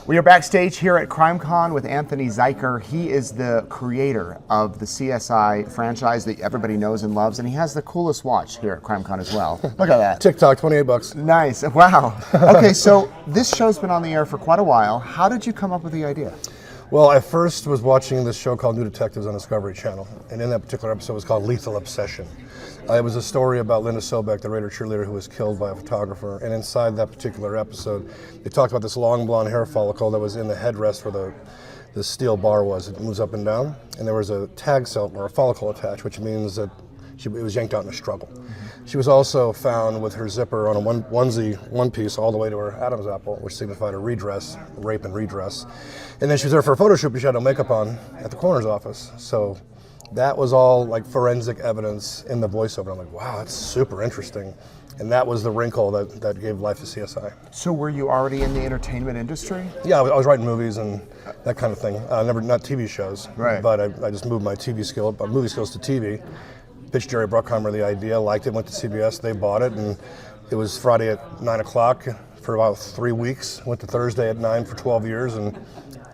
We are backstage here at CrimeCon with Anthony Zuiker. He is the creator of the CSI franchise that everybody knows and loves, and he has the coolest watch here at CrimeCon as well. Look at that. TikTok, 28 bucks. Nice. Wow. Okay, so this show's been on the air for quite a while. How did you come up with the idea? Well, I first was watching this show called New Detectives on Discovery Channel, and in that particular episode it was called Lethal Obsession. It was a story about Linda Sobek, the Raider cheerleader who was killed by a photographer, and inside that particular episode, they talked about this long blonde hair follicle that was in the headrest where the steel bar was. It moves up and down, and there was a tag cell or a follicle attached, which means that it was yanked out in a struggle. She was also found with her zipper on a onesie, one piece, all the way to her Adam's apple, which signified a redress, rape and redress. And then she was there for a photo shoot, but she had no makeup on at the coroner's office. So that was all like forensic evidence in the voiceover. I'm like, wow, that's super interesting. And that was the wrinkle that gave life to CSI. So were you already in the entertainment industry? Yeah, I was writing movies and that kind of thing. Not TV shows, right? But I just moved my movie skills to TV. Pitched Jerry Bruckheimer the idea, liked it, went to CBS, they bought it, and it was Friday at 9 o'clock for about 3 weeks. Went to Thursday at 9 for 12 years, and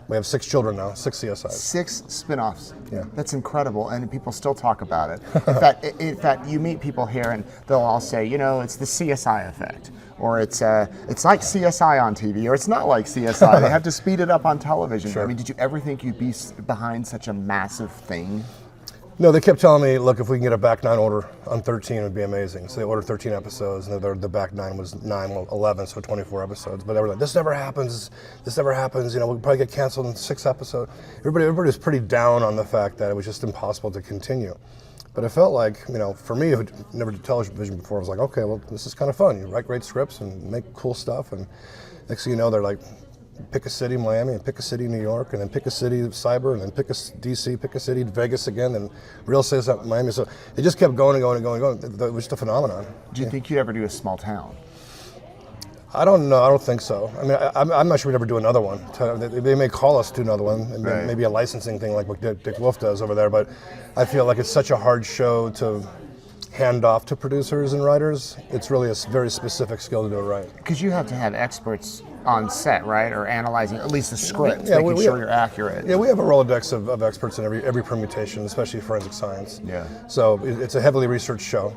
we have 6 children now, 6 CSIs. 6 spin-offs. Yeah. That's incredible, and people still talk about it. In fact, you meet people here and they'll all say, you know, it's the CSI effect, or it's like CSI on TV, or it's not like CSI. They have to speed it up on television. Sure. I mean, did you ever think you'd be behind such a massive thing? No, they kept telling me, look, if we can get a back 9 order on 13, it would be amazing. So they ordered 13 episodes, and the back 9 was 11, so 24 episodes. But they were like, this never happens, you know, we'll probably get canceled in 6 episodes. Everybody was pretty down on the fact that it was just impossible to continue. But it felt like, you know, for me, who never did television before, I was like, okay, well, this is kind of fun. You write great scripts and make cool stuff, and next thing you know, they're like, pick a city, Miami, and pick a city, New York, and then pick a city, Cyber, and then pick a DC, pick a city, Vegas again, and Real Estate up Miami. So it just kept going and going and going and going. It was just a phenomenon. Do you think you'd ever do a small town? I don't know. I don't think so. I mean, I'm not sure we'd ever do another one. They may call us to another one, and right. Maybe a licensing thing like what Dick Wolf does over there. But I feel like it's such a hard show to hand off to producers and writers. It's really a very specific skill to do it right. Because you have to have experts on set, right, or analyzing at least the script, yeah, making sure you're accurate. Yeah, we have a Rolodex of experts in every permutation, especially forensic science. Yeah. So it's a heavily researched show,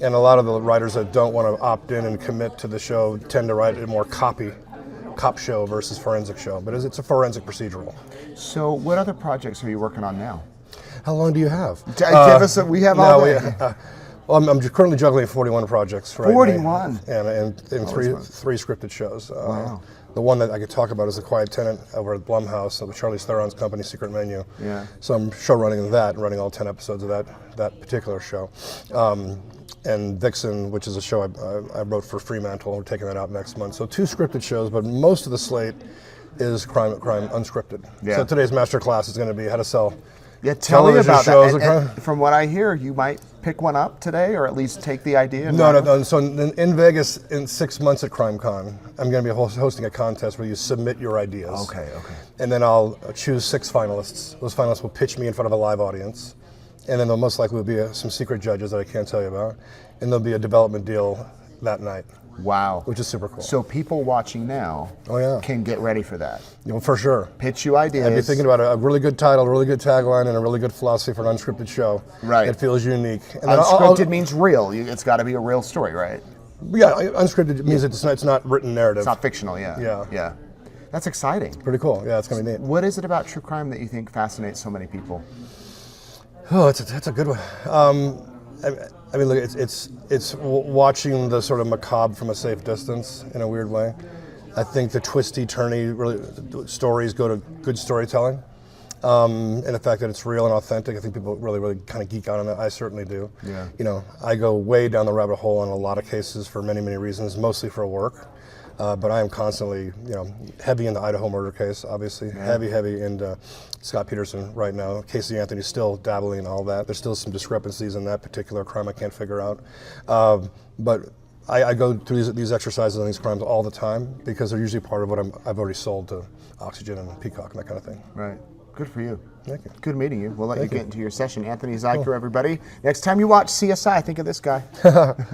and a lot of the writers that don't want to opt in and commit to the show tend to write a more cop show versus forensic show. But it's a forensic procedural. So what other projects are you working on now? How long do you have? Give us we have all day. Well, I'm currently juggling 41 projects right 41? now. And three scripted shows. Wow. The one that I could talk about is The Quiet Tenant over at Blumhouse, with Charlize Theron's company, Secret Menu. Yeah. So I'm show running that, and running all 10 episodes of that particular show. And Vixen, which is a show I wrote for Fremantle, we're taking that out next month. So 2 scripted shows, but most of the slate is crime unscripted. Yeah. So today's master class is going to be how to sell. Yeah, tell me about shows. that. And from what I hear, you might pick one up today, or at least take the idea. No. So in Vegas, in 6 months at CrimeCon, I'm going to be hosting a contest where you submit your ideas. Okay. And then I'll choose 6 finalists. Those finalists will pitch me in front of a live audience, and then there'll most likely be some secret judges that I can't tell you about, and there'll be a development deal that night. Wow. Which is super cool. So people watching now can get ready for that. You know, for sure. Pitch you ideas. I'd be thinking about a really good title, a really good tagline, and a really good philosophy for an unscripted show. Right. It feels unique. And unscripted means real. It's got to be a real story, right? Yeah, unscripted means it's not written narrative. It's not fictional, yeah. That's exciting. Pretty cool. Yeah, it's going to be neat. What is it about true crime that you think fascinates so many people? Oh, that's a good one. I mean, look, it's watching the sort of macabre from a safe distance in a weird way. I think the twisty, turny stories go to good storytelling, and the fact that it's real and authentic. I think people really kind of geek out on that. I certainly do. Yeah. You know, I go way down the rabbit hole in a lot of cases for many reasons, mostly for work. But I am constantly, you know, heavy in the Idaho murder case, obviously. Yeah. Heavy into Scott Peterson right now. Casey Anthony's still dabbling in all that. There's still some discrepancies in that particular crime I can't figure out. But I go through these exercises on these crimes all the time because they're usually part of what I've already sold to Oxygen and Peacock and that kind of thing. Right. Good for you. Thank you. Good meeting you. We'll let you get into your session. Anthony Zuiker, everybody. Next time you watch CSI, think of this guy.